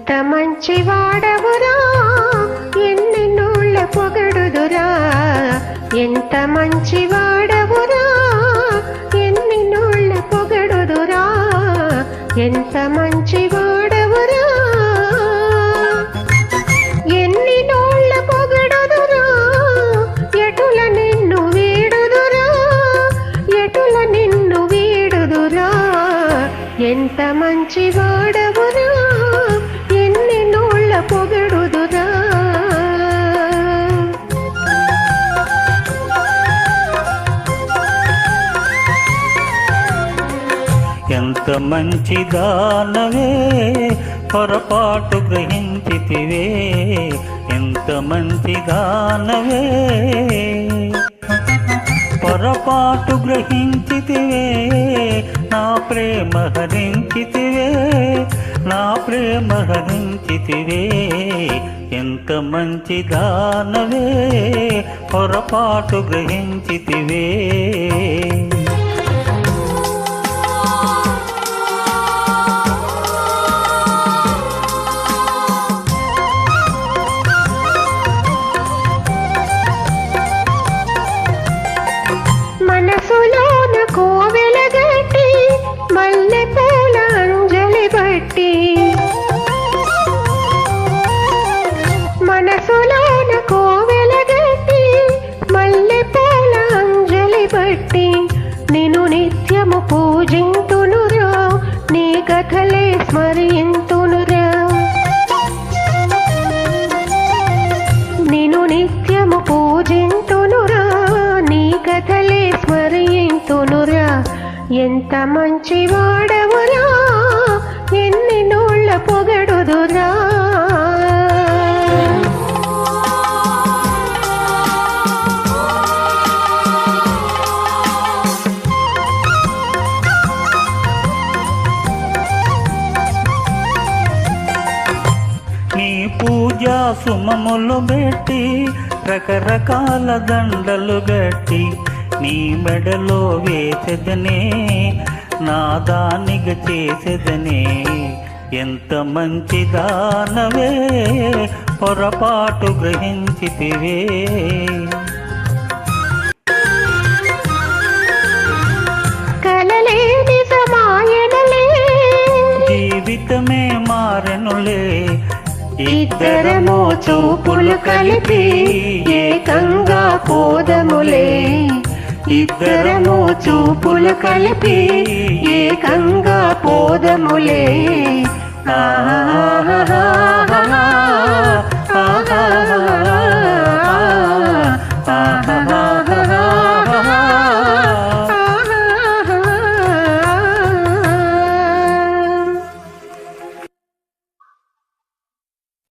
ఎంత మంచి వాడవురా, ఎన్ని నోళ్ళ పొగడుదురా. ఎంత మంచి వాడవురా, ఎన్ని నోళ్ళ పొగడుదురా. ఎంత మంచి వాడవురా, ఎన్ని నోళ్ళ పొగడుదురా. ఎటుల నిన్ను వీడుదురా, ఎటుల నిన్ను వీడుదురా. ఎంత మంచి వాడవురా, ఎన్ని నోళ్ళ పొగడుదురా. ఎంత మంచి దానవే, పొరపాటు గ్రహించితివే. ఎంత మంచి దానవే, పొరపాటు గ్రహించితివే. నా ప్రేమ హరించితివే, నా ప్రేమ హరించితివే. ఎంత మంచి దానవే, పొరపాటు గ్రహించితివే. మనసులోన కోవెలగట్టి, మల్లె పూల అంజలి బట్టి. మనసులోన కోవెలగట్టి, మల్లె పూల అంజలి బట్టి. నిన్ను నిత్యము పూజింతునురా, నీ కథలే స్మరింతునురా. నిన్ను నిత్యము పూజింతునురా, నీ కథలే స్మరింతునురా. ఎంత మంచి వాడవురా, ఎన్ని నోళ్ళ పొగడుదురా. నీ పూజా సుమములు పెట్టి, రకరకాల దండలు గట్టి. నీ మెడలో వేసెదనే, నా దానిగా చేసేదనే. ఎంత మంచి దానవే, పొరపాటు గ్రహించితివే. కలలే నిజమాయనలే, జీవితమే మారెనులే. ఇద్దరము చూపులు కలిపి ఏకంగా పోదములే. ఇద్దరము చూపులు కలిపి ఏకంగా పోదములే.